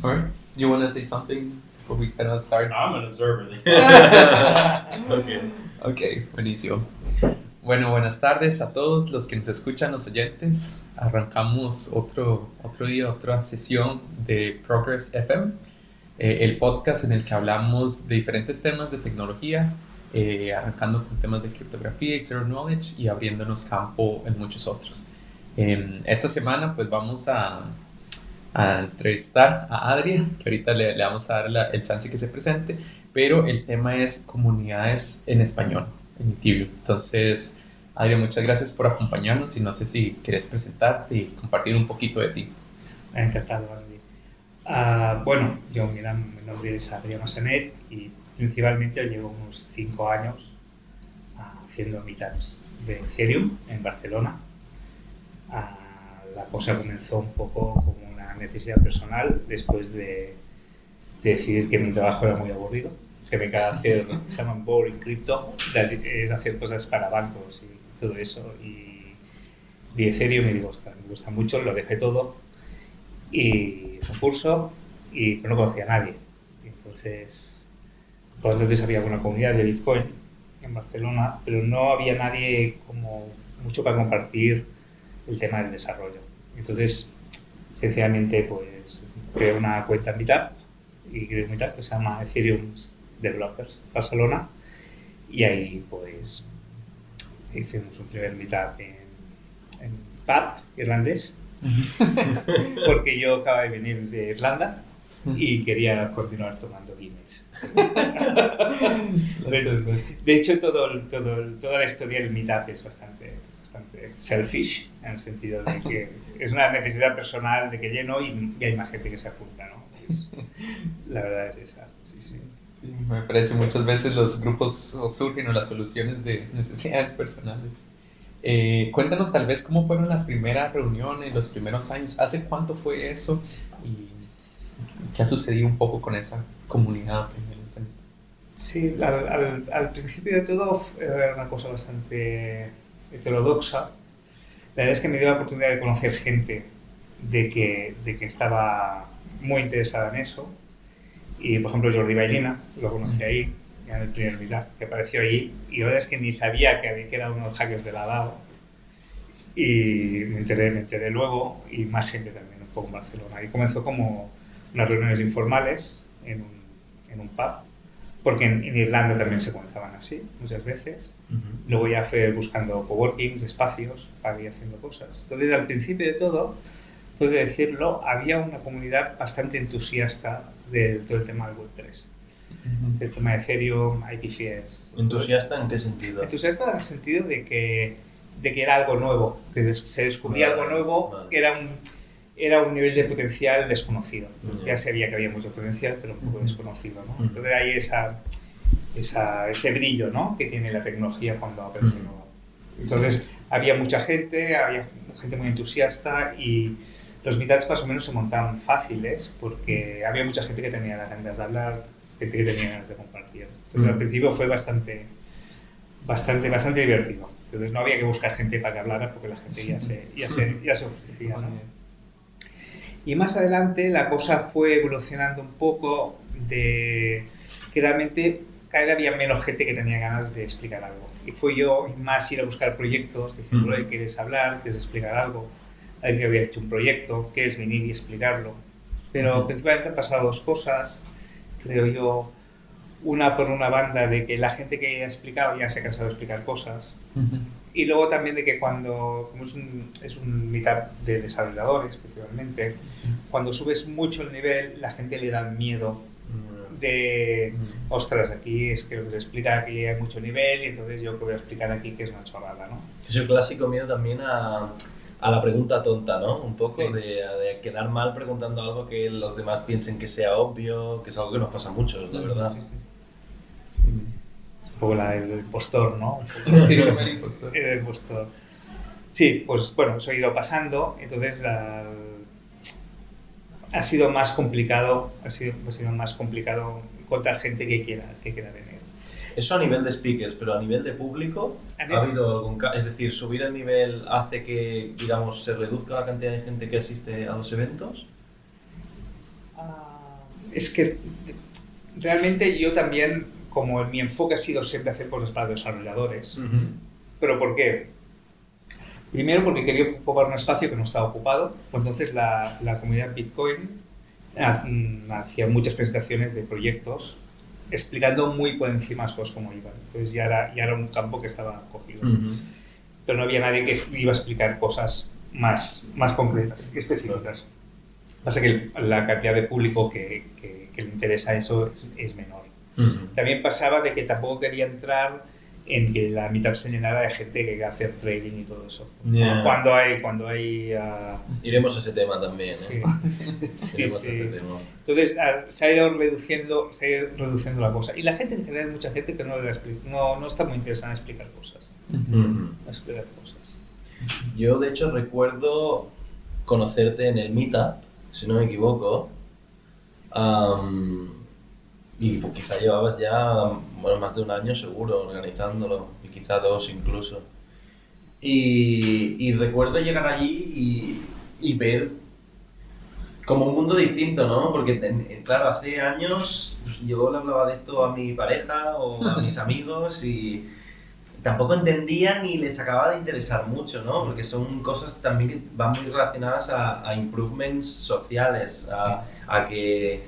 Alright. You want to say something before we kind of start? I'm an observer this time. Okay. Ok, buenísimo. Bueno, buenas tardes a todos los que nos escuchan, los oyentes. Arrancamos otro día, otra sesión de Progress FM, el podcast en el que hablamos de diferentes temas de tecnología, arrancando con temas de criptografía y zero knowledge y abriéndonos campo en muchos otros. Esta semana pues vamos a entrevistar a Adria, que ahorita le vamos a dar el chance que se presente, pero el tema es comunidades en español, en Ethereum. Entonces, Adria, muchas gracias por acompañarnos y no sé si quieres presentarte y compartir un poquito de ti. Encantado, Andy. Bueno, mi nombre es Adrià Massanet y principalmente llevo unos 5 años haciendo meetups de Ethereum en Barcelona. La cosa comenzó un poco como una necesidad personal después de decidir que mi trabajo era muy aburrido, que me quedaba hacer, se llaman boring crypto, es hacer cosas para bancos y todo eso, y vi Ethereum y digo, ostras, me gusta mucho, lo dejé todo y hice un curso, pero no conocía a nadie. Y entonces, por entonces había una comunidad de Bitcoin en Barcelona, pero no había nadie como mucho para compartir el tema del desarrollo. Entonces, sencillamente, pues, creé una cuenta en Meetup y creé un Meetup que se llama Ethereum Developers Barcelona, y ahí, pues, hicimos un primer Meetup en pub irlandés, porque yo acabo de venir de Irlanda y quería continuar tomando Guinness. De hecho, toda la historia del Meetup es bastante selfish, en el sentido de que es una necesidad personal de que lleno y hay más gente que se apunta, ¿no? La verdad es esa. Sí. Sí, me parece muchas veces los grupos surgen o las soluciones de necesidades personales. Cuéntanos tal vez cómo fueron las primeras reuniones, los primeros años, ¿hace cuánto fue eso? ¿Y qué ha sucedido un poco con esa comunidad? Sí, al principio de todo era una cosa bastante heterodoxa. La verdad es que me dio la oportunidad de conocer gente de que estaba muy interesada en eso. Y, por ejemplo, Jordi Bailina, lo conocí ahí, en el primer meetup, que apareció allí. Y la verdad es que ni sabía que era uno de los hackers de la DAO. Y me enteré luego, y más gente también, un poco en Barcelona. Y comenzó como unas reuniones informales en un pub, porque en Irlanda también se comenzaban así, muchas veces. Luego ya fue buscando coworkings, espacios, para ir haciendo cosas. Entonces, al principio de todo, tengo que decirlo, había una comunidad bastante entusiasta de todo el tema del Web3. El tema de Ethereum, IPFS. ¿Entusiasta en qué sentido? Entusiasta en el sentido de que era algo nuevo, que se descubría algo nuevo, que era un nivel de potencial desconocido. Ya sabía que había mucho potencial, pero un poco desconocido, ¿no? Entonces hay ese brillo, ¿no?, que tiene la tecnología cuando aparece nuevo. Entonces había mucha gente, muy entusiasta, y los meetups más o menos se montaban fáciles porque había mucha gente que tenía las ganas de hablar, gente que tenía ganas de compartir. Entonces al principio fue bastante divertido. Entonces no había que buscar gente para que hablara porque la gente ya se ofrecía, ¿no? Y más adelante la cosa fue evolucionando un poco, de que realmente cada vez había menos gente que tenía ganas de explicar algo. Y fue yo más ir a buscar proyectos, diciendo, ¿quieres hablar? ¿Quieres explicar algo? Alguien que había hecho un proyecto, que es venir y explicarlo. Pero principalmente han pasado dos cosas, creo yo. Una, por una banda, de que la gente que ha explicado ya se ha cansado de explicar cosas. Y luego también de que como es un meetup de desarrolladores, especialmente, cuando subes mucho el nivel, la gente le da miedo de, ostras, aquí es que lo que se explica aquí hay mucho nivel y entonces yo que voy a explicar aquí que es una chorrada, ¿no? Es el clásico miedo también a la pregunta tonta, ¿no? Un poco sí. de quedar mal preguntando algo que los demás piensen que sea obvio, que es algo que nos pasa a muchos, la verdad. Sí. Es un poco el impostor, ¿no? Sí, el impostor. El impostor. Sí, pues bueno, eso ha ido pasando, entonces ha sido más complicado encontrar gente que quiera venir. Eso a nivel de speakers, pero a nivel de público, ¿ha habido algún caso? Es decir, ¿subir el nivel hace que, digamos, se reduzca la cantidad de gente que asiste a los eventos? Es que realmente yo también, como mi enfoque ha sido siempre hacer cosas para desarrolladores, ¿pero por qué? Primero porque quería ocupar un espacio que no estaba ocupado, pues entonces la comunidad Bitcoin hacía muchas presentaciones de proyectos explicando muy por encima las cosas como iban. Entonces ya era un campo que estaba cogido. Pero no había nadie que iba a explicar cosas más concretas y específicas. Pasa que la cantidad de público que le interesa eso es menor. También pasaba de que tampoco quería entrar en que la meetup se llenara de gente que hace trading y todo eso. Yeah. Cuando hay iremos a ese tema también, ¿eh? Sí. Iremos a ese tema. Entonces se ha ido reduciendo la cosa. Y la gente en general, mucha gente que no está muy interesada en explicar cosas. Yo, de hecho, recuerdo conocerte en el Meetup, si no me equivoco. Y pues quizá llevabas ya más de un año seguro organizándolo, y quizá 2 incluso. Y recuerdo llegar allí y ver como un mundo distinto, ¿no? Porque, claro, hace años yo le hablaba de esto a mi pareja o a mis amigos y tampoco entendían ni les acababa de interesar mucho, ¿no? Porque son cosas también que van muy relacionadas a improvements sociales, a que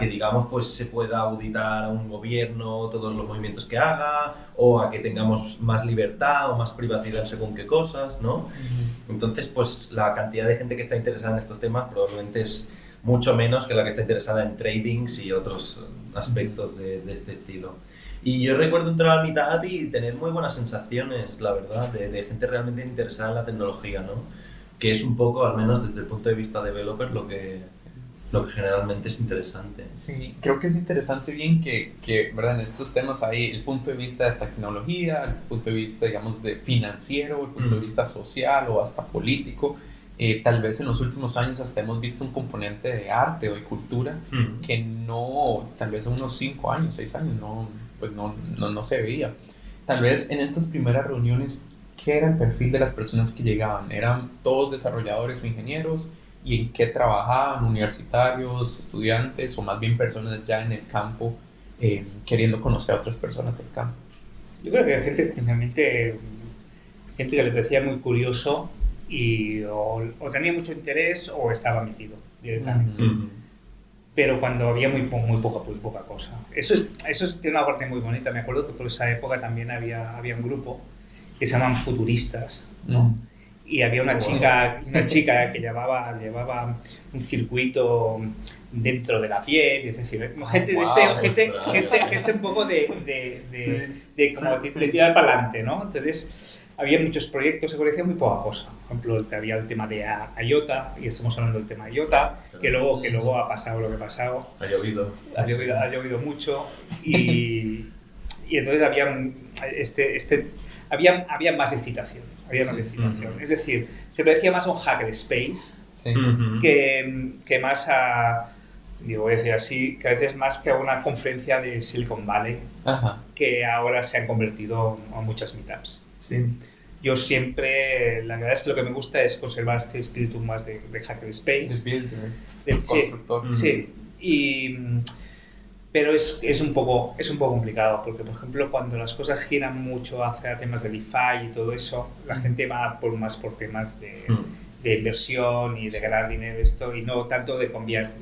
digamos pues se pueda auditar a un gobierno todos los movimientos que haga, o a que tengamos más libertad o más privacidad según qué cosas, ¿no? Entonces pues la cantidad de gente que está interesada en estos temas probablemente es mucho menos que la que está interesada en tradings y otros aspectos de este estilo. Y yo recuerdo entrar al Meetup y tener muy buenas sensaciones, la verdad, de gente realmente interesada en la tecnología, ¿no? Que es un poco, al menos desde el punto de vista de developer, lo que generalmente es interesante. Sí, creo que es interesante bien que ¿verdad? En estos temas hay el punto de vista de tecnología, el punto de vista, digamos, de financiero, el punto de vista social o hasta político. Tal vez en los últimos años hasta hemos visto un componente de arte o de cultura que no, tal vez en unos 5 años, 6 años, no se veía. Tal vez en estas primeras reuniones, ¿qué era el perfil de las personas que llegaban? ¿Eran todos desarrolladores o ingenieros? ¿Y en qué trabajaban? ¿Universitarios, estudiantes o más bien personas ya en el campo queriendo conocer a otras personas del campo? Yo creo que hay gente que le parecía muy curioso y o tenía mucho interés o estaba metido directamente. Pero cuando había muy poca cosa. Eso tiene una parte muy bonita. Me acuerdo que por esa época también había un grupo que se llaman Futuristas, ¿no? Y había una chica que llevaba un circuito dentro de la piel, es decir, gente un poco de tirar para adelante, ¿no? Entonces había muchos proyectos, se conocía muy poca cosa. Por ejemplo, había el tema de IOTA, y estamos hablando del tema IOTA, que luego ha pasado lo que ha pasado. Ha llovido mucho y entonces había más excitación. Es decir, se parecía más a un hackerspace que más a, voy a decir así, que a veces más que a una conferencia de Silicon Valley, que ahora se han convertido en muchas meetups. Sí. Yo siempre, la verdad es que lo que me gusta es conservar este espíritu más de hackerspace. De builder, de constructor. Sí, pero es un poco complicado, porque por ejemplo cuando las cosas giran mucho hacia temas de DeFi y todo eso, la gente va más por temas de inversión y de ganar dinero y no tanto de cambiar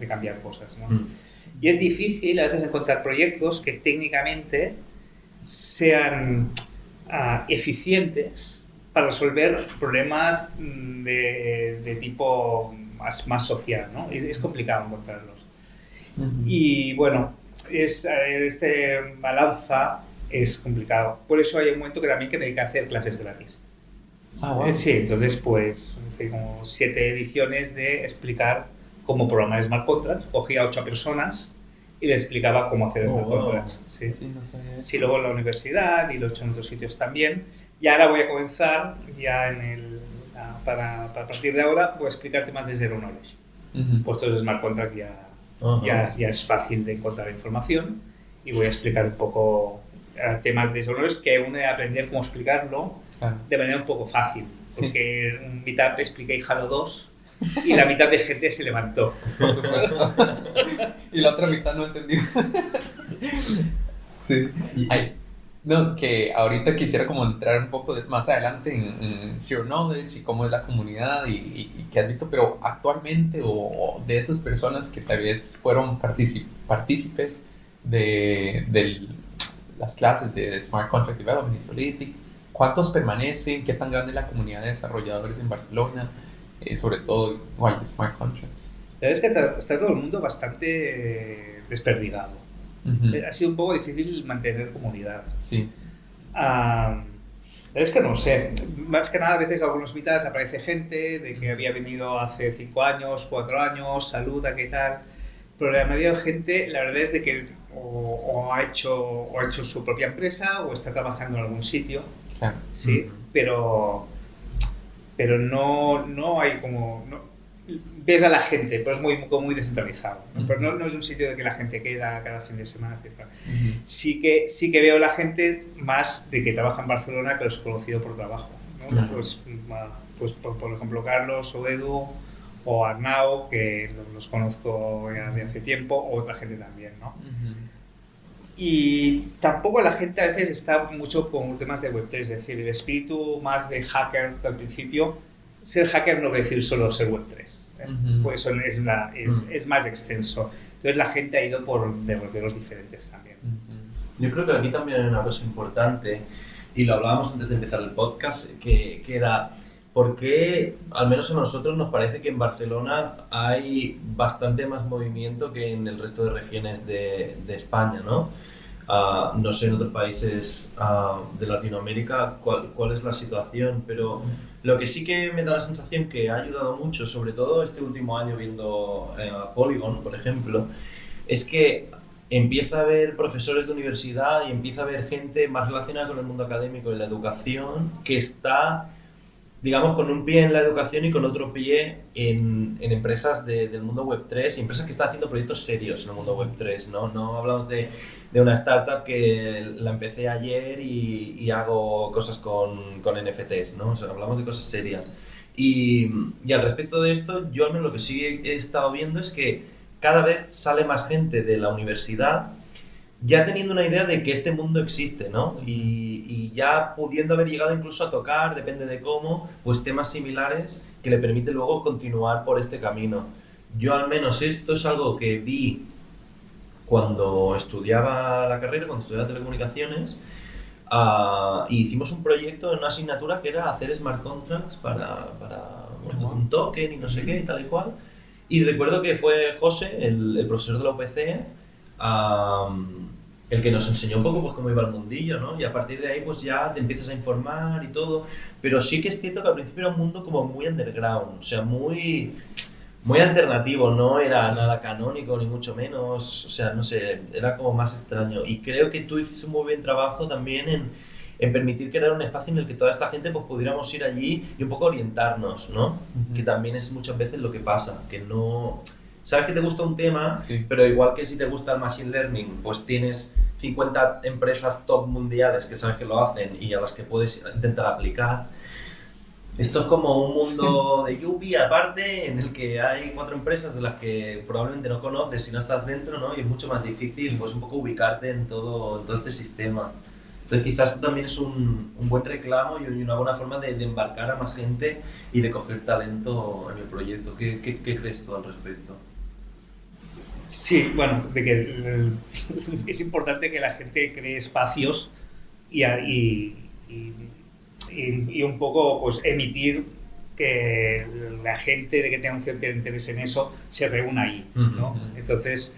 cosas, ¿no? Y es difícil a veces encontrar proyectos que técnicamente sean eficientes para resolver problemas de tipo más social, ¿no? Es complicado encontrarlos. Y bueno, este balanza es complicado. Por eso hay un momento que también que me dedica a hacer clases gratis. Wow. Sí, entonces pues hice como 7 ediciones de explicar cómo programar smart contracts. Cogía a 8 personas y les explicaba cómo hacer smart contracts. Sí. No sabía eso. Sí, luego en la universidad y lo he hecho en otros sitios también. Y ahora voy a comenzar ya para partir de ahora voy a explicar temas de zero knowledge. Puestos de smart contract ya es fácil de encontrar información y voy a explicar un poco temas de zero knowledge que uno debe aprender cómo explicarlo de manera un poco fácil. Porque en un meetup expliqué Halo 2 y la mitad de gente se levantó. Por supuesto. Y la otra mitad no entendí. Sí. Ay, no, que ahorita quisiera como entrar un poco más adelante en Zero Knowledge y cómo es la comunidad y qué has visto, pero actualmente o de esas personas que tal vez fueron partícipes de las clases de Smart Contract Development y Solidity, ¿cuántos permanecen? ¿Qué tan grande es la comunidad de desarrolladores en Barcelona? Sobre todo igual de Smart Contracts. La verdad es que está todo el mundo bastante desperdigado. Ha sido un poco difícil mantener comunidad. Sí. Es que no sé, más que nada a veces en algunos meetups aparece gente de que había venido hace 5 años, 4 años, saluda, qué tal, pero la mayoría de gente, la verdad es de que o ha hecho su propia empresa o está trabajando en algún sitio, Claro. sí, pero no hay como... ves a la gente, pero es muy descentralizado, ¿no? Pero no es un sitio de que la gente queda cada fin de semana, etc. Sí que veo la gente más de que trabaja en Barcelona que los he conocido por trabajo, ¿no? Claro. Pues por ejemplo Carlos o Edu o Arnau, que los conozco ya de hace tiempo, o otra gente también, ¿no? Y tampoco la gente a veces está mucho con temas de Web3, es decir, el espíritu más de hacker al principio. Ser hacker no quiere decir solo ser Web3, pues es más extenso. Entonces la gente ha ido por derroteros diferentes también. Yo creo que aquí también hay una cosa importante, y lo hablábamos antes de empezar el podcast, que era por qué, al menos a nosotros nos parece que en Barcelona hay bastante más movimiento que en el resto de regiones de España, ¿no? No sé en otros países de Latinoamérica cuál es la situación, pero lo que sí que me da la sensación que ha ayudado mucho, sobre todo este último año viendo Polygon, por ejemplo, es que empieza a haber profesores de universidad y empieza a haber gente más relacionada con el mundo académico y la educación que está, digamos, con un pie en la educación y con otro pie en empresas del mundo Web3 y empresas que están haciendo proyectos serios en el mundo Web3, ¿no? No hablamos de una startup que la empecé ayer y hago cosas con NFTs, ¿no? O sea, hablamos de cosas serias. Y al respecto de esto, yo al menos lo que sí he estado viendo es que cada vez sale más gente de la universidad ya teniendo una idea de que este mundo existe, ¿no? Y ya pudiendo haber llegado incluso a tocar, depende de cómo, pues temas similares que le permite luego continuar por este camino. Yo al menos esto es algo que vi cuando estudiaba la carrera, cuando estudiaba telecomunicaciones, y hicimos un proyecto en una asignatura que era hacer smart contracts para bueno, un token y no sé qué y tal y cual. Y recuerdo que fue José, el profesor de la UPC, el que nos enseñó un poco pues cómo iba el mundillo, ¿no? Y a partir de ahí pues ya te empiezas a informar y todo, pero sí que es cierto que al principio era un mundo como muy underground, o sea, muy alternativo, no era nada canónico ni mucho menos, o sea, no sé, era como más extraño. Y creo que tú hiciste un muy buen trabajo también en permitir crear un espacio en el que toda esta gente pues pudiéramos ir allí y un poco orientarnos, ¿no? Que también es muchas veces lo que pasa, que no... Sabes que te gusta un tema, pero igual que si te gusta el Machine Learning, pues tienes 50 empresas top mundiales que sabes que lo hacen y a las que puedes intentar aplicar. Esto es como un mundo de Yuppie aparte, en el que hay 4 empresas de las que probablemente no conoces si no estás dentro, ¿no? Y es mucho más difícil pues un poco ubicarte en todo este sistema. Entonces quizás esto también es un buen reclamo y una buena forma de embarcar a más gente y de coger talento en el proyecto. ¿Qué crees tú al respecto? Sí, bueno, de que es importante que la gente cree espacios y un poco pues emitir que la gente de que tenga un cierto interés en eso se reúna ahí, ¿no? Entonces,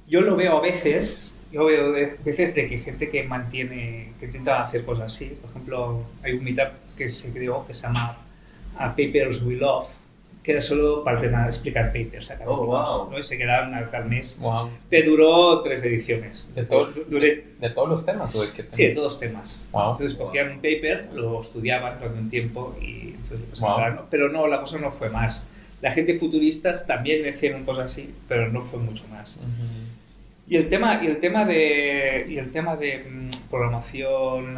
yo lo veo a veces, de que gente que intenta hacer cosas así. Por ejemplo, hay un meetup que se creó que se llama Papers We Love, que era solo para explicar papers académicos, ¿no? Y se quedaron al mes. Que duró 3 ediciones. ¿De todos los temas o de qué temas? Sí, de todos los temas. Entonces cogían un paper, lo estudiaban durante un tiempo y entonces lo presentaban, ¿no? Pero no, la cosa no fue más. La gente futuristas también hicieron cosas así, pero no fue mucho más. Y el tema de programación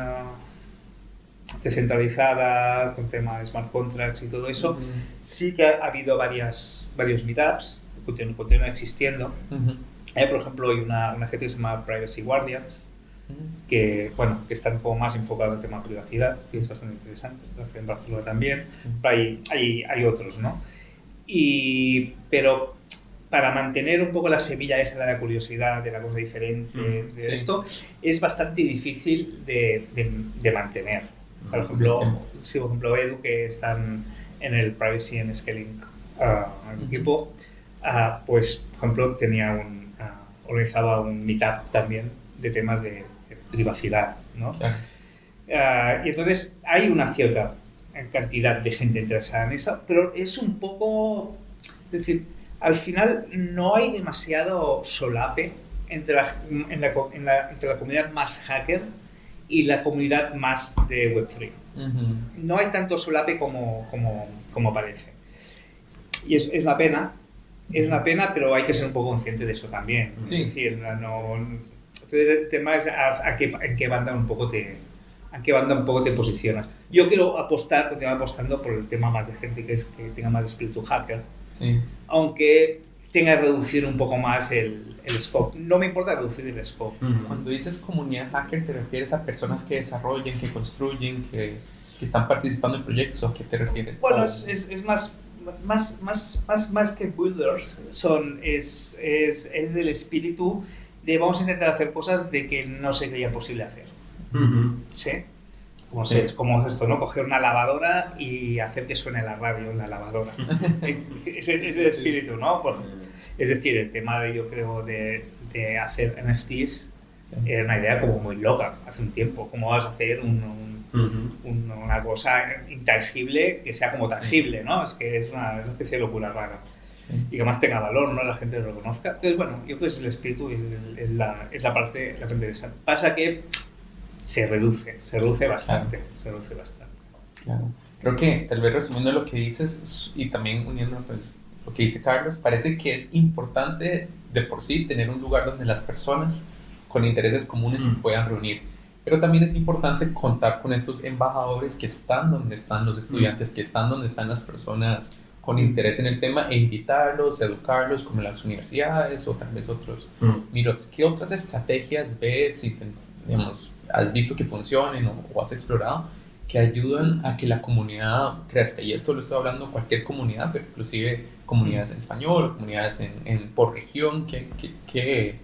descentralizada, con tema de smart contracts y todo eso, sí que ha habido varios meetups continúa existiendo. Ujú. Por ejemplo, hay una gente que se llama Privacy Guardians, que, bueno, que están como más enfocados en el tema de privacidad, que es bastante interesante, lo hacen en Barcelona también, Sí. pero hay otros, ¿no? Pero para mantener un poco la semilla esa de la curiosidad, de la cosa diferente, de Sí. esto, es bastante difícil de mantener. Por ejemplo, Edu, que están en el Privacy and Scaling equipo, pues, por ejemplo, organizaba un meetup también de temas de privacidad, ¿no? Claro. Y entonces hay una cierta cantidad de gente interesada en eso, pero es un poco, es decir, al final no hay demasiado solape entre la comunidad más hacker y la comunidad más de Web3. Ujú. No hay tanto solape como parece. Y es una pena. Es una pena, pero hay que ser un poco consciente de eso también. Sí. Es decir, entonces el tema es en qué banda un poco te posicionas. Yo quiero continuar apostando por el tema más de gente que tenga más espíritu hacker, Sí. aunque tenga que reducir un poco más el scope. No me importa reducir el scope. Cuando dices comunidad hacker, ¿te refieres a personas que desarrollen, que construyen, que están participando en proyectos, o a qué te refieres? Bueno, es más que builders, es del espíritu de vamos a intentar hacer cosas de que no se creía posible hacer. ¿Sí? Es como esto, ¿no? Coger una lavadora y hacer que suene la radio en la lavadora. Es el espíritu, ¿no? Es decir, el tema yo creo de hacer NFTs era una idea como muy loca hace un tiempo. ¿Cómo vas a hacer una cosa intangible que sea como tangible, ¿no? Es que es una especie de locura rara. Sí. Y que además tenga valor, ¿no? La gente lo reconozca. Entonces, bueno, yo creo que es el espíritu y es la parte interesante. Pasa que se reduce bastante. Claro. Creo que tal vez resumiendo lo que dices y también uniendo pues, lo que dice Carlos, parece que es importante de por sí tener un lugar donde las personas con intereses comunes se puedan reunir. Pero también es importante contar con estos embajadores que están donde están los estudiantes, que están donde están las personas con interés en el tema, e invitarlos, educarlos, como en las universidades o tal vez otros meetups. ¿Qué otras estrategias ves y, digamos, has visto que funcionen o has explorado que ayudan a que la comunidad crezca? Y esto lo estoy hablando cualquier comunidad, pero inclusive comunidades en español, comunidades por región. ¿Qué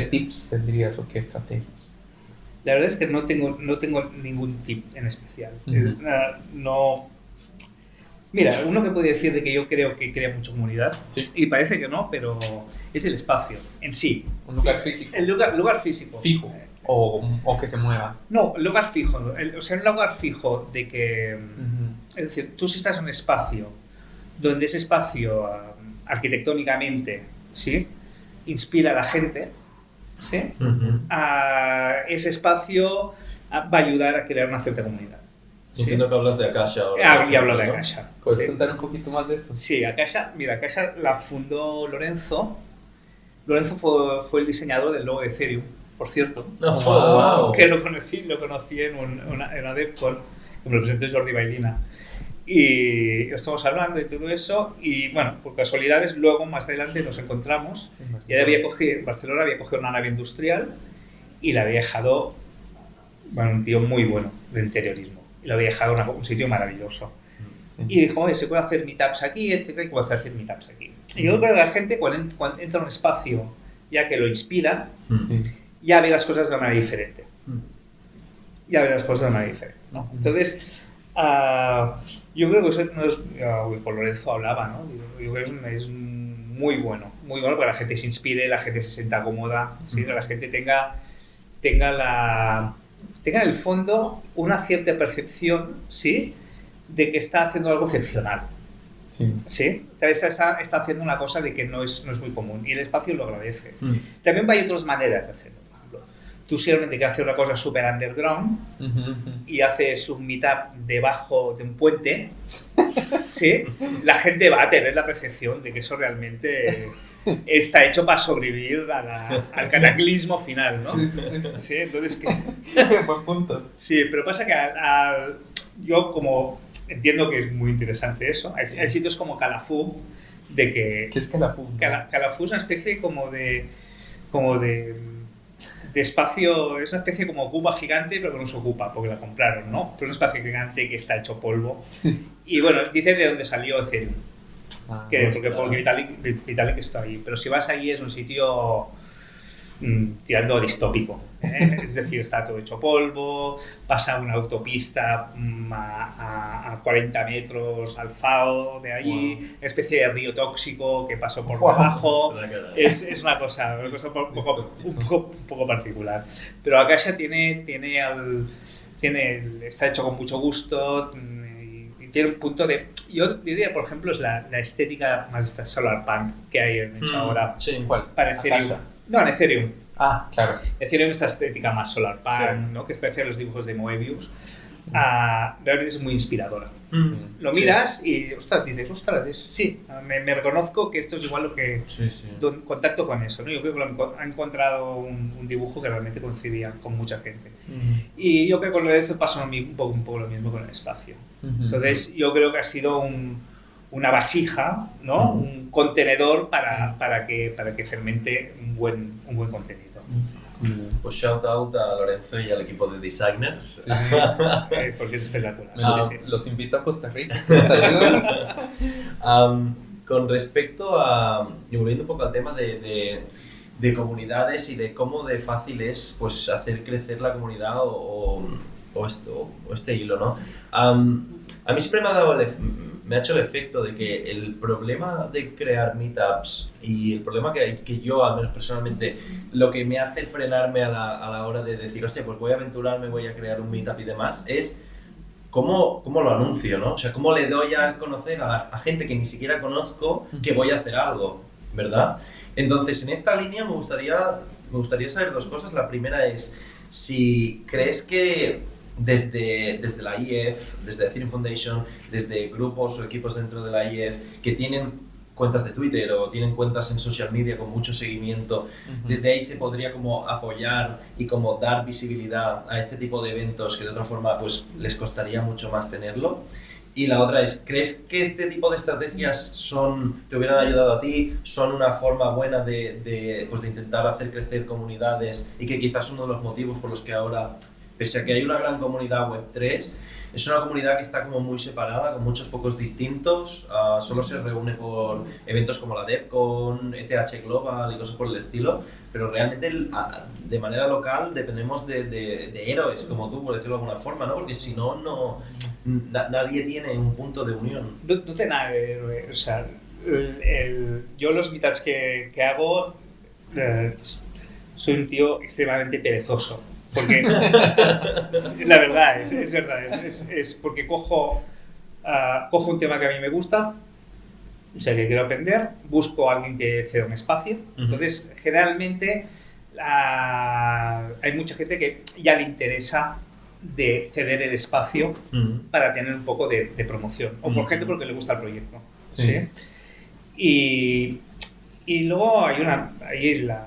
tips tendrías o qué estrategias? La verdad es que no tengo ningún tip en especial. Uh-huh. Mira, uno que puede decir de que yo creo que crea mucha comunidad, sí. Y parece que no, pero es el espacio en sí. Un lugar físico. El lugar físico. Fijo. O que se mueva. No, el lugar fijo. Un lugar fijo de que... Uh-huh. Es decir, tú si estás en un espacio donde ese espacio arquitectónicamente, ¿sí?, inspira a la gente, ¿sí? Uh-huh. Ese espacio va a ayudar a crear una cierta comunidad. ¿Sí? Entiendo que hablas de Akasha ahora. Y hablo de Akasha. ¿Puedes sí. contar un poquito más de eso? Sí, Akasha la fundó Lorenzo. Lorenzo fue el diseñador del logo de Ethereum, por cierto. Oh, wow. Que lo conocí en una DevCon, que me lo presentó Jordi Bailina. Y estamos hablando y todo eso, y bueno, por casualidades, luego más adelante nos encontramos. Y en Barcelona había cogido una nave industrial y la había dejado, bueno, un tío muy bueno de interiorismo. Y lo había dejado en un sitio maravilloso. Sí. Y dijo, oye, se puede hacer meetups aquí, etcétera, y puede hacer meetups aquí. Y yo creo que la gente, cuando entra en un espacio ya que lo inspira, ya ve las cosas de una manera diferente. ¿No? Entonces, yo creo que eso no es... Con Lorenzo hablaba, ¿no? Yo creo que es muy bueno para que la gente se inspire, la gente se sienta cómoda, ¿sí? Que la gente tenga en el fondo una cierta percepción, ¿sí?, de que está haciendo algo excepcional. ¿Sí? Está haciendo una cosa de que no es muy común y el espacio lo agradece. También hay otras maneras de hacerlo. Por ejemplo, tú simplemente que haces una cosa súper underground y haces un meetup debajo de un puente, ¿sí?, la gente va a tener la percepción de que eso realmente está hecho para sobrevivir al cataclismo final, ¿no? Sí, entonces buen punto. Sí, pero pasa que yo como entiendo que es muy interesante eso. Hay sitios como Calafú, de que ¿Qué es Calafú? Calafú es una especie como de espacio, es una especie como Cuba gigante, pero que no se ocupa, porque la compraron, ¿no? Pero es un espacio gigante que está hecho polvo. Y bueno, dicen de dónde salió Ethereum. Porque Vitalik está ahí. Pero si vas ahí es un sitio tirando distópico. Es decir, está todo hecho polvo, pasa una autopista a 40 metros alzado de allí, una especie de río tóxico que pasó por debajo. Es una cosa un poco particular. Pero Acacia está hecho con mucho gusto y tiene un punto de... Yo diría, por ejemplo, es la estética más esta solarpunk que hay hecho ahora. Sí, ¿cuál? Para Ethereum. No, en Ethereum. Ah, claro. Ethereum esta estética más solarpunk, ¿no? Que parece los dibujos de Moebius. Realmente es muy inspiradora. Lo miras y, dices, sí, me reconozco que esto es igual lo que... Contacto con eso, ¿no? Yo creo que ha encontrado un dibujo que realmente coincidía con mucha gente. Y yo creo que con eso pasa un poco lo mismo con el espacio. Entonces, yo creo que ha sido una vasija, ¿no? Un contenedor para que fermente un buen contenido. Pues shout out a Lorenzo y al equipo de designers. Sí, porque es espectacular. Los invito a Costa Rica. ¿Nos ayudan? Con respecto a, y volviendo un poco al tema de comunidades y de cómo de fácil es pues hacer crecer la comunidad o este hilo, ¿no? A mí siempre me ha hecho el efecto de que el problema de crear meetups y el problema que yo, al menos personalmente, lo que me hace frenarme a la hora de decir, hostia, pues voy a aventurarme, voy a crear un meetup y demás, es cómo lo anuncio, ¿no? O sea, cómo le doy a conocer a gente que ni siquiera conozco que voy a hacer algo, ¿verdad? Entonces, en esta línea me gustaría saber dos cosas. La primera es si crees que desde la IEF, desde Ethereum Foundation, desde grupos o equipos dentro de la IEF que tienen cuentas de Twitter o tienen cuentas en social media con mucho seguimiento, desde ahí se podría como apoyar y como dar visibilidad a este tipo de eventos que de otra forma pues les costaría mucho más tenerlo. Y la otra es, ¿crees que este tipo de estrategias te hubieran ayudado a ti? ¿Son una forma buena de intentar hacer crecer comunidades y que quizás uno de los motivos por los que ahora, pese a que hay una gran comunidad Web3, es una comunidad que está como muy separada, con muchos focos distintos, solo se reúne por eventos como la DevCon, ETH Global y cosas por el estilo, pero realmente de manera local dependemos de héroes como tú, por decirlo de alguna forma, ¿no? Porque si no, nadie tiene un punto de unión. No tiene nada de héroe, o sea, yo los meetups que hago, soy un tío extremadamente perezoso. Porque la verdad, es verdad, es porque cojo un tema que a mí me gusta, o sea, que quiero aprender, busco a alguien que ceda un espacio. Entonces, generalmente hay mucha gente que ya le interesa de ceder el espacio para tener un poco de promoción, o por gente porque le gusta el proyecto. ¿Sí? Y luego hay la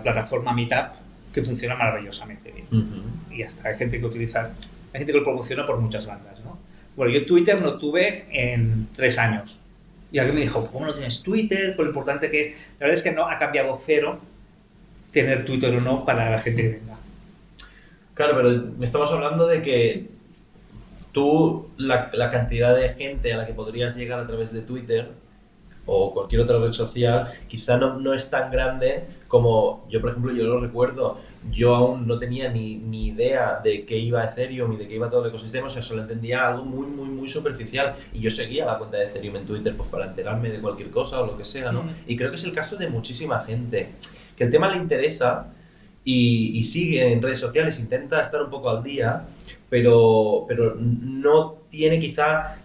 plataforma Meetup, que funciona maravillosamente bien. Y hasta hay gente que lo promociona por muchas bandas, ¿no? Bueno, yo Twitter lo tuve en 3 años. Y alguien me dijo, ¿cómo no tienes Twitter? Con lo importante que es. La verdad es que no ha cambiado cero tener Twitter o no para la gente que venga. Claro, pero estamos hablando de que tú, la cantidad de gente a la que podrías llegar a través de Twitter o cualquier otra red social, quizá no es tan grande como yo, por ejemplo, yo lo recuerdo, yo aún no tenía ni idea de qué iba Ethereum y de qué iba todo el ecosistema, o sea, solo entendía algo muy superficial y yo seguía la cuenta de Ethereum en Twitter pues para enterarme de cualquier cosa o lo que sea, ¿no? Y creo que es el caso de muchísima gente, que el tema le interesa y sigue en redes sociales, intenta estar un poco al día, pero no tiene quizá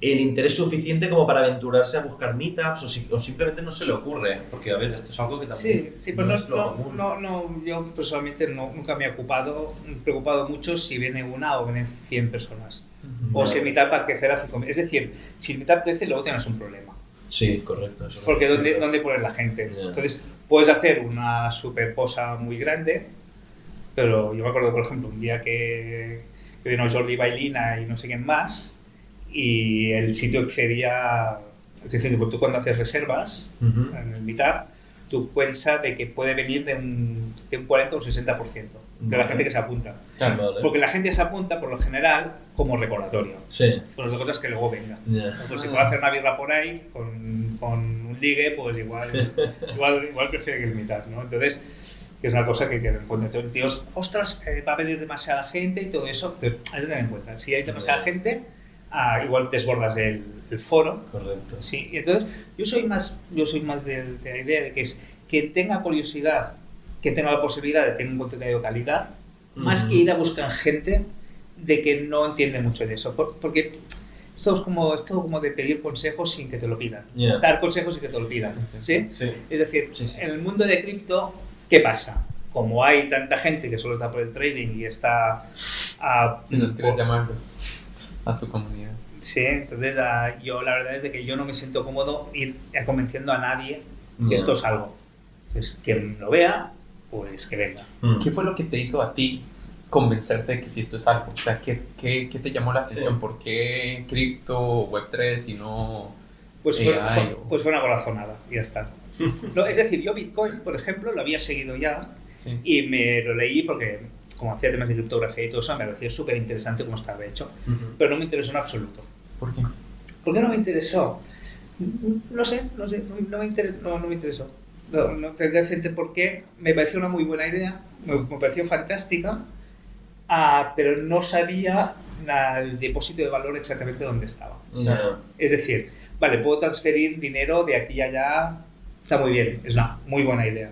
el interés suficiente como para aventurarse a buscar meetups o simplemente no se le ocurre, porque a ver, esto es algo que también sí, pero no, yo personalmente nunca me he preocupado mucho si viene una o vienen 100 personas, o si el meetup va a crecer a 5.000, es decir, si el meetup crece luego tienes un problema. Sí, correcto. Eso porque ¿dónde poner la gente? Yeah. Entonces puedes hacer una super cosa muy grande, pero yo me acuerdo, por ejemplo, un día que vino Jordi Bailina y no sé quién más, y el sitio excedía Es decir, que tú cuando haces reservas en el Meetup, tú piensas de que puede venir de un 40 o un 60% de la gente que se apunta. Claro, vale. Porque la gente se apunta, por lo general, como recordatorio. Sí. Pues las cosas que luego vengan. Yeah. Pues si puedo hacer una birra por ahí, con un ligue, pues igual prefiere que el Meetup, ¿no? Entonces, que es una cosa que en cuenta. Entonces, tíos, ostras, va a venir demasiada gente y todo eso. Entonces, hay que tener en cuenta. Si hay demasiada gente, igual desbordas el foro. Correcto. Sí, y entonces yo soy más de la idea de que es que tenga curiosidad, que tenga la posibilidad de tener un contenido de calidad, más que ir a buscar gente de que no entiende mucho de eso. Porque esto es como de pedir consejos sin que te lo pidan. Yeah. Dar consejos sin que te lo pidan. ¿Sí? Sí. Es decir, Sí. en el mundo de cripto, ¿qué pasa? Como hay tanta gente que solo está por el trading y está... Si nos quieres llamarlos a tu comunidad. Sí, entonces yo la verdad es de que yo no me siento cómodo ir convenciendo a nadie que esto es algo. Pues quien lo vea, pues que venga. ¿Qué fue lo que te hizo a ti convencerte de que si esto es algo? O sea, ¿qué te llamó la atención? Sí. ¿Por qué cripto, Web3 y no Pues AI? fue una corazonada y ya está. No, es decir, yo Bitcoin, por ejemplo, lo había seguido ya Sí. y me lo leí porque, como hacía temas de criptografía y todo eso, me pareció súper interesante cómo estaba hecho, pero no me interesó en absoluto. ¿Por qué? ¿Por qué no me interesó? No sé, no me interesó. No tendría que decirte por qué. Me pareció una muy buena idea, me pareció fantástica, pero no sabía el depósito de valor exactamente dónde estaba. Yeah. Es decir, vale, puedo transferir dinero de aquí a allá, está muy bien, es una muy buena idea,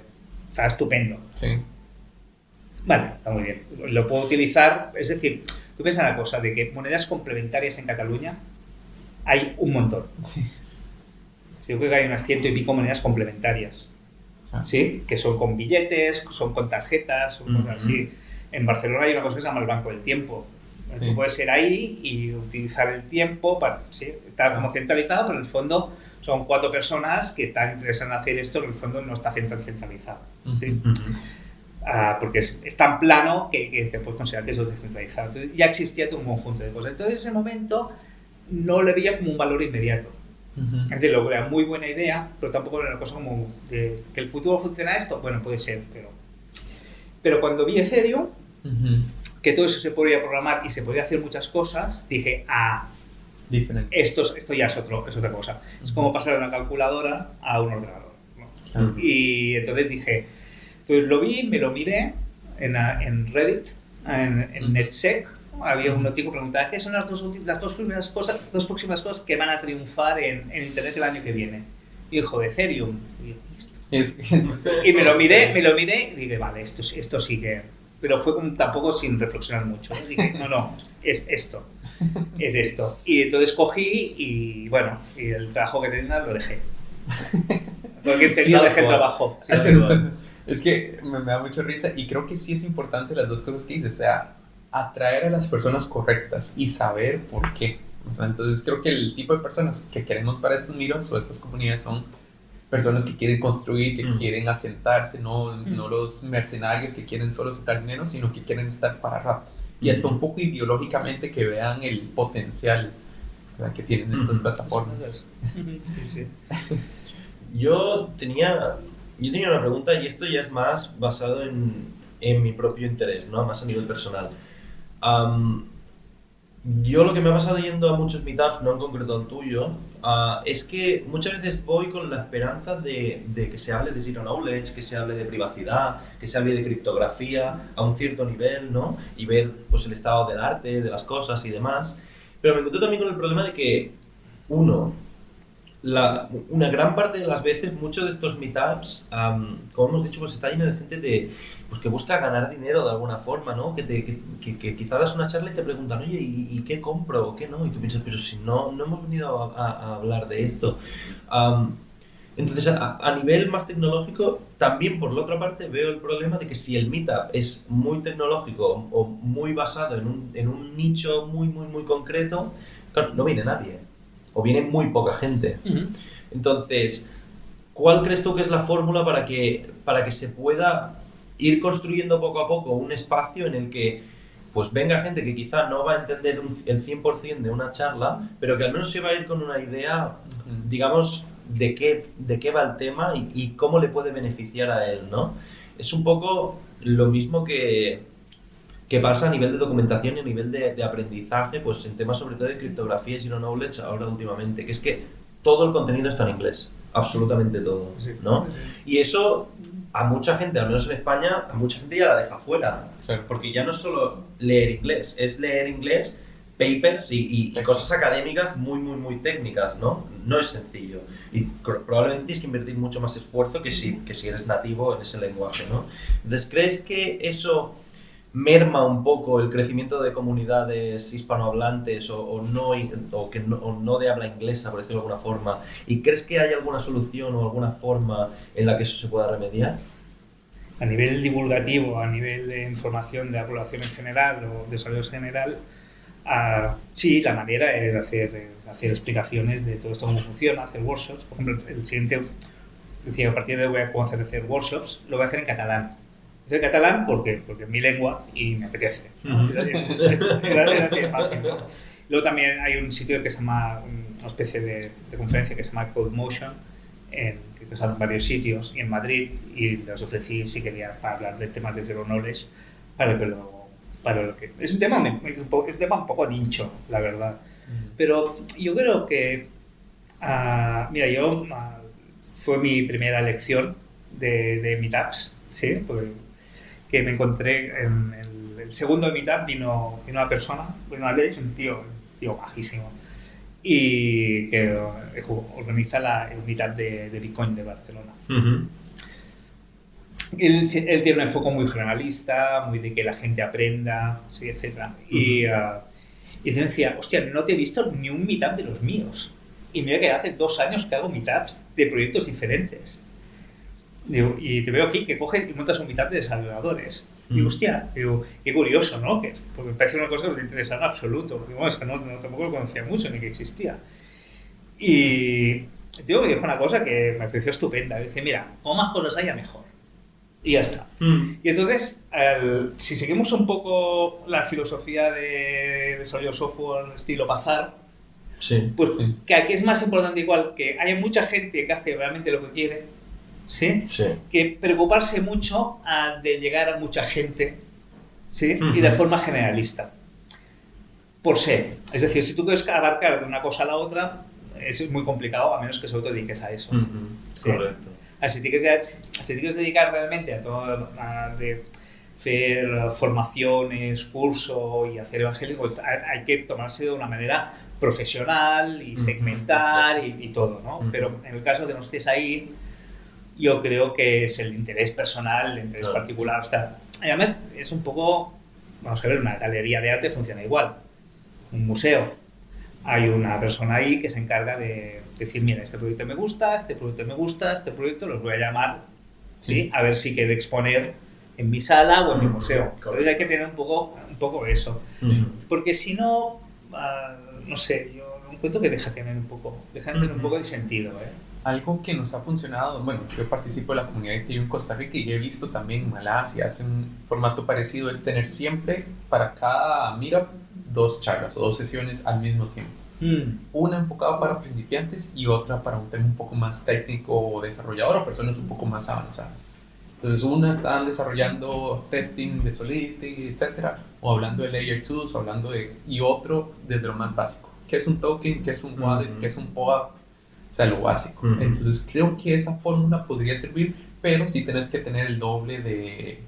está estupendo. Sí. Vale, está muy bien, lo puedo utilizar, es decir, tú piensas una cosa, de que monedas complementarias en Cataluña hay un montón. Sí. Yo creo que hay unas 100 y pico monedas complementarias, ¿sí? Que son con billetes, son con tarjetas, son cosas así. En Barcelona hay una cosa que se llama el Banco del Tiempo. Sí. Tú puedes ir ahí y utilizar el tiempo para, ¿sí? Está como centralizado, pero en el fondo son 4 personas que están interesadas en hacer esto, pero en el fondo no está centralizado, ¿sí? Porque es tan plano que te puedes considerar que eso es descentralizado. Entonces, ya existía todo un conjunto de cosas. Entonces, en ese momento no le veía como un valor inmediato. Es decir, lo era muy buena idea, pero tampoco era una cosa como de que el futuro funciona esto. Bueno, puede ser, pero cuando vi Ethereum, que todo eso se podía programar y se podía hacer muchas cosas, dije, Diferente. esto ya es otra cosa. Es como pasar de una calculadora a un ordenador, ¿no? Y entonces dije, entonces lo vi, me lo miré en Reddit, en NetSec. Había un notico que preguntaba qué son las dos próximas cosas que van a triunfar en Internet el año que viene. Y dijo, Ethereum. Y yo, ¿esto? Y me lo miré y dije, vale, esto sí que... Pero fue como tampoco sin reflexionar mucho. Dije, no, es esto. Es esto. Y entonces cogí y bueno, y el trabajo que tenía lo dejé. Por 15 días dejé el trabajo. Sí, es que me da mucha risa y creo que sí es importante las dos cosas que dices, o sea, atraer a las personas correctas y saber por qué. Entonces creo que el tipo de personas que queremos para estos meetups o estas comunidades son personas que quieren construir, que quieren asentarse, no los mercenarios que quieren solo sacar dinero, sino que quieren estar para rato. Y hasta un poco ideológicamente que vean el potencial, ¿verdad?, que tienen estas plataformas. Sí. Yo tenía una pregunta y esto ya es más basado en mi propio interés, ¿no? Más a nivel personal. Yo lo que me ha pasado yendo a muchos meetups, no en concreto al tuyo, es que muchas veces voy con la esperanza de que se hable de Zero Knowledge, que se hable de privacidad, que se hable de criptografía a un cierto nivel, ¿no? Y ver pues, el estado del arte, de las cosas y demás. Pero me encontré también con el problema de que, una gran parte de las veces, muchos de estos meetups, como hemos dicho, pues está lleno de gente pues que busca ganar dinero de alguna forma, ¿no? Que quizá das una charla y te preguntan, oye, ¿y qué compro o qué no? Y tú piensas, pero si no hemos venido a hablar de esto. Entonces, a nivel más tecnológico, también por la otra parte veo el problema de que si el meetup es muy tecnológico o muy basado en un nicho muy concreto, claro, no viene nadie. O viene muy poca gente. Entonces, ¿cuál crees tú que es la fórmula para que se pueda ir construyendo poco a poco un espacio en el que pues venga gente que quizá no va a entender el 100% de una charla, pero que al menos se va a ir con una idea, digamos, de qué va el tema y cómo le puede beneficiar a él, ¿no? Es un poco lo mismo que pasa a nivel de documentación y a nivel de aprendizaje, pues en temas sobre todo de criptografía y zero knowledge ahora últimamente, que es que todo el contenido está en inglés, absolutamente todo, ¿no? Y eso a mucha gente, al menos en España, a mucha gente ya la deja fuera, porque ya no es solo leer inglés, es leer inglés, papers y cosas académicas muy, muy, muy técnicas, ¿no? No es sencillo. Y probablemente tienes que invertir mucho más esfuerzo que si eres nativo en ese lenguaje, ¿no? Entonces, ¿crees que eso merma un poco el crecimiento de comunidades hispanohablantes o no de habla inglesa, por decirlo de alguna forma? ¿Y crees que hay alguna solución o alguna forma en la que eso se pueda remediar? A nivel divulgativo, a nivel de información de la población en general o desarrollo en general, sí, la manera es hacer explicaciones de todo esto, cómo funciona, hacer workshops. Por ejemplo, el siguiente, decía, a partir de hoy voy a comenzar a hacer workshops, lo voy a hacer en catalán. Hice catalán porque es mi lengua y me apetece. Es así de fácil, ¿no? Luego también hay un sitio que se llama, una especie de conferencia que se llama CodeMotion, que están en varios sitios y en Madrid, y les ofrecí si quería para hablar de temas de zero knowledge para lo que es un tema un poco nicho, la verdad. Pero yo creo que fue mi primera lección de Meetups, ¿sí? Porque que me encontré en el segundo Meetup vino una persona, vino Alex, un tío bajísimo, y que organiza el Meetup de Bitcoin de Barcelona. Él tiene un enfoque muy generalista, muy de que la gente aprenda, ¿sí? Etcétera. Y yo decía, hostia, no te he visto ni un Meetup de los míos. Y mira que hace 2 años que hago Meetups de proyectos diferentes. Digo, y te veo aquí que coges y montas un Meetup de desarrolladores. Y hostia, qué curioso, ¿no? Porque me parece una cosa que no te interesa en absoluto. Digo, es que tampoco lo conocía mucho ni que existía. Y el tío me dijo una cosa que me pareció estupenda. Dice, mira, como más cosas haya, mejor. Y ya está. Y entonces, si seguimos un poco la filosofía de desarrollo software estilo Bazar, pues que aquí es más importante igual que haya mucha gente que hace realmente lo que quiere, ¿sí? Que preocuparse mucho de llegar a mucha gente, ¿sí? Y de forma generalista. Por se. Es decir, si tú quieres abarcar de una cosa a la otra, es muy complicado a menos que solo te dediques a eso. ¿Sí? Correcto. Si te quieres dedicar realmente a todo, de hacer formaciones, curso y hacer evangélico, pues hay que tomarse de una manera profesional y segmentar y todo, ¿no? Pero en el caso de no estés ahí, yo creo que es el interés personal, el interés particular. Sí. Además, es un poco, vamos a ver, una galería de arte funciona igual. Un museo. Hay una persona ahí que se encarga de decir, mira, este proyecto me gusta, este proyecto los voy a llamar, ¿sí? A ver si quiere exponer en mi sala o en mi museo. Entonces hay que tener un poco eso. Porque si no, no sé, yo encuentro que deja de tener un poco de sentido, ¿eh? Algo que nos ha funcionado, bueno, yo participo de la comunidad de TI en Costa Rica y he visto también en Malasia, hace un formato parecido, es tener siempre para cada meetup 2 charlas o 2 sesiones al mismo tiempo. Una enfocada para principiantes y otra para un tema un poco más técnico o desarrollador o personas un poco más avanzadas. Entonces, una están desarrollando testing de Solidity, etcétera, o hablando de Layer 2, y otro desde lo más básico, que es un token, que es un wallet, que es un POAP, o sea, lo básico. Entonces, creo que esa fórmula podría servir, pero sí tenés que tener el doble de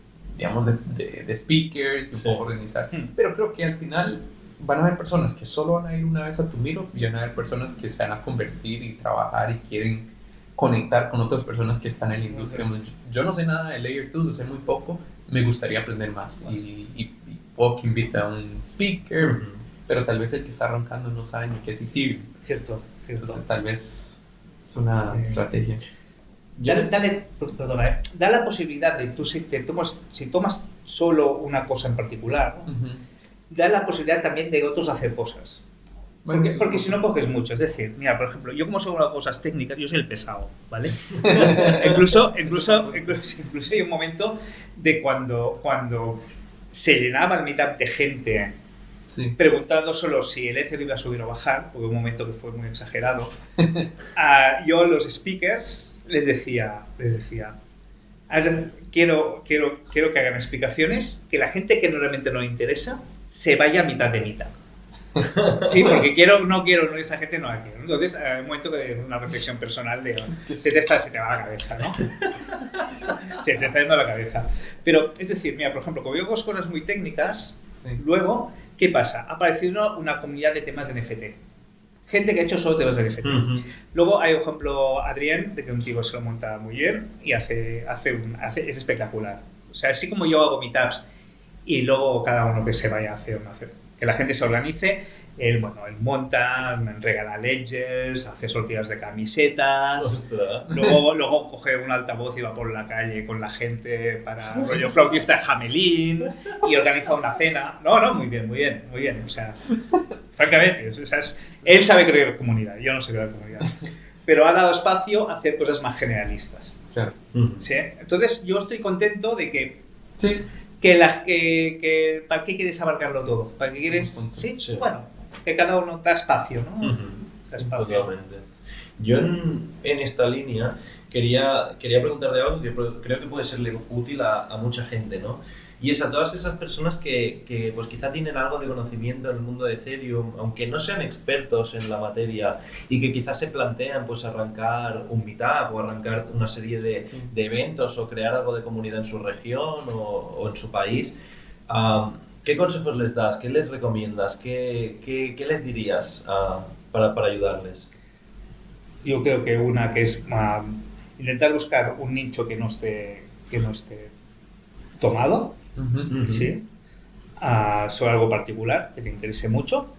speakers y un poco organizar. Pero creo que al final van a haber personas que solo van a ir una vez a tu meetup y van a haber personas que se van a convertir y trabajar y quieren conectar con otras personas que están en la industria. Yo no sé nada de Layer 2, sé muy poco, me gustaría aprender más y puedo que invite a un speaker, pero tal vez el que está arrancando no sabe ni qué es Ethereum. Cierto. Entonces tal vez es una estrategia. Da la posibilidad de si tomas solo una cosa en particular, ¿no? Da la posibilidad también de otros hacer cosas. Porque si no coges mucho, es decir, mira, por ejemplo, yo como soy hago cosas técnicas, yo soy el pesado, ¿vale? incluso hay un momento de cuando se llenaba el meetup de gente Sí. preguntando solo si el Ether iba a subir o bajar, porque hubo un momento que fue muy exagerado. Yo a los speakers les decía quiero que hagan explicaciones, que la gente que realmente no le interesa se vaya a mitad de mitad. Sí, porque esa gente no la quiero. Entonces, hay un momento que una reflexión personal de se te va la cabeza, ¿no? Se te está yendo la cabeza. Pero, es decir, mira, por ejemplo, como veo cosas muy técnicas, Sí. luego, ¿qué pasa? Ha aparecido una comunidad de temas de NFT. Gente que ha hecho solo temas de NFT. Luego hay, por ejemplo, Adrián, de que un tío se lo monta muy bien y es espectacular. O sea, así como yo hago meetups y luego cada uno que se vaya a hacer que la gente se organice, él monta, regala ledgers, hace sorteos de camisetas, luego coge un altavoz y va por la calle con la gente para rollo flautista de Jamelín y organiza una cena. No, muy bien. O sea, francamente, él sabe crear comunidad, yo no sé crear comunidad. Pero ha dado espacio a hacer cosas más generalistas. Claro. ¿Sí? Entonces, yo estoy contento de que Sí. ¿para qué quieres abarcarlo todo? ¿Para qué quieres? Sí. Bueno, que cada uno da espacio, ¿no? Da espacio. Totalmente. Yo en esta línea quería preguntarte algo que creo que puede serle útil a mucha gente, ¿no? Y es a todas esas personas que pues quizá tienen algo de conocimiento en el mundo de Ethereum, aunque no sean expertos en la materia y que quizás se plantean pues arrancar un meetup o arrancar una serie de eventos o crear algo de comunidad en su región o en su país. ¿Qué consejos les das? ¿Qué les recomiendas? ¿Qué les dirías para ayudarles? Yo creo que una que es intentar buscar un nicho que no esté tomado, ¿sí? Sobre algo particular que te interese mucho,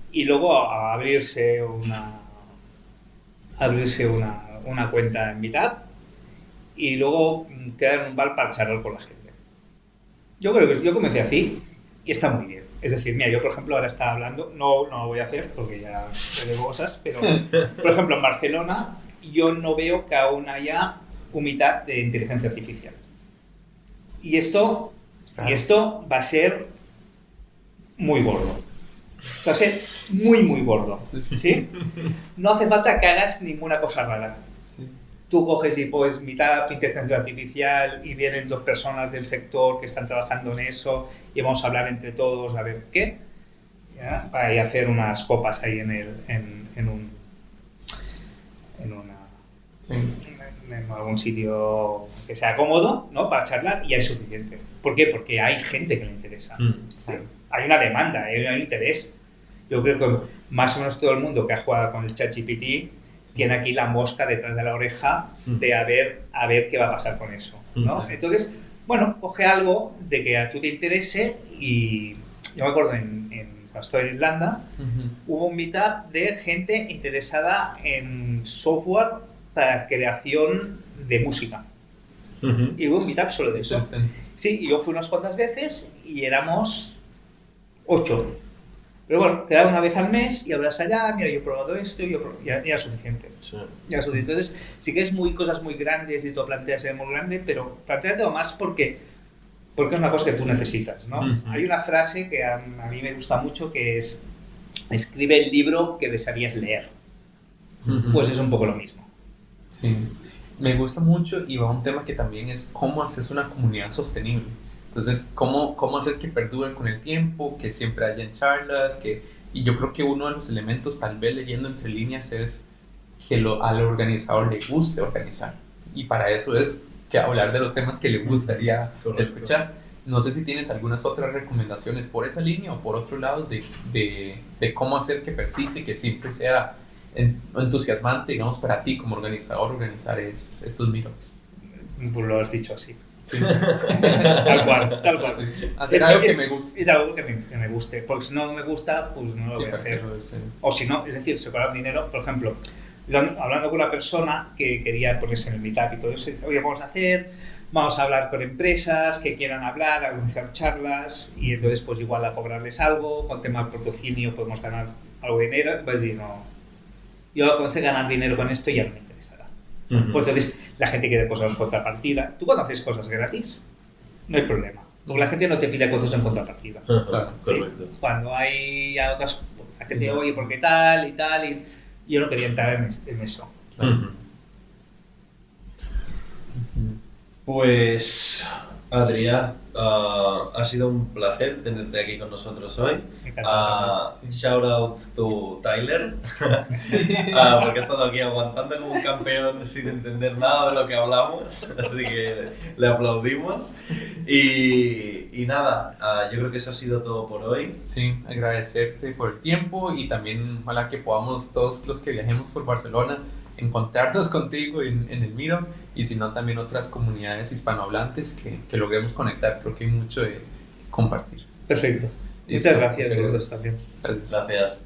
y luego abrirse una cuenta en Meetup y luego quedar en un bar para charlar con la gente. Yo creo que yo comencé así y está muy bien. Es decir, mira, yo por ejemplo ahora estaba hablando, no lo voy a hacer porque ya debo cosas, pero por ejemplo en Barcelona yo no veo que aún haya un Meetup de inteligencia artificial. Y esto va a ser muy gordo. O sea, va a ser muy, muy gordo. ¿Sí? No hace falta que hagas ninguna cosa rara. Sí. Tú coges y pones mitad inteligencia artificial y vienen dos personas del sector que están trabajando en eso y vamos a hablar entre todos a ver qué. ¿Ya? Para ir a hacer unas copas ahí en algún sitio que sea cómodo, ¿no? Para charlar, y es suficiente. ¿Por qué? Porque hay gente que le interesa. O sea, hay una demanda, hay un interés. Yo creo que más o menos todo el mundo que ha jugado con el ChatGPT tiene aquí la mosca detrás de la oreja de a ver qué va a pasar con eso, ¿no? Entonces, bueno, coge algo de que a tú te interese. Y yo me acuerdo cuando estoy en Irlanda, hubo un meetup de gente interesada en software para creación de música. Y hubo un meetup solo de eso. Sí, y yo fui unas cuantas veces y éramos 8. Pero bueno, quedaba una vez al mes y hablas allá, mira, yo he probado esto, ya es suficiente. Sí. Ya es suficiente. Entonces, sí que es cosas muy grandes y tú planteas ser muy grande, pero planteate más porque es una cosa que tú necesitas, ¿no? Hay una frase que a mí me gusta mucho que es: escribe el libro que desearías leer. Pues es un poco lo mismo. Sí, me gusta mucho, y va a un tema que también es cómo haces una comunidad sostenible. Entonces, cómo haces que perdure con el tiempo, que siempre hayan charlas, y yo creo que uno de los elementos, tal vez leyendo entre líneas, es que al organizador le guste organizar. Y para eso es que hablar de los temas que le gustaría escuchar. No sé si tienes algunas otras recomendaciones por esa línea o por otros lados de cómo hacer que persiste y que siempre sea entusiasmante, digamos, para ti como organizar estos meetups. Pues lo has dicho así. Sí. Tal cual. Sí. Hacer algo que me guste. Es algo que me guste, porque si no me gusta, pues no lo voy a hacer. O si no, es decir, separar dinero. Por ejemplo, hablando con una persona que quería ponerse en el meetup y todo eso, dice: oye, vamos a hablar con empresas que quieran hablar, a organizar charlas, y entonces pues igual a cobrarles algo, con tema de patrocinio podemos ganar algo de dinero. Pues decir, no, yo comencé a ganar dinero con esto y ya no me interesará. Pues entonces la gente quiere cosas contrapartida. Tú cuando haces cosas gratis, no hay problema. Porque la gente no te pide cosas en contrapartida. Claro, ¿Sí? correcto. Cuando hay a otras, la gente, oye, ¿por qué tal y tal? Y yo no quería entrar en eso. Ujú. Pues, Adrián, ha sido un placer tenerte aquí con nosotros hoy. Encantado Sí. Shout out to Tyler, porque ha estado aquí aguantando como un campeón sin entender nada de lo que hablamos, así que le aplaudimos. Y nada, yo creo que eso ha sido todo por hoy. Sí, agradecerte por el tiempo y también ojalá que podamos todos los que viajemos por Barcelona encontrarnos contigo en el Miro y si no también otras comunidades hispanohablantes que logremos conectar. Creo que hay mucho de compartir. Perfecto. Listo, Muchas gracias a muchas los dos gracias. también. Gracias. Gracias.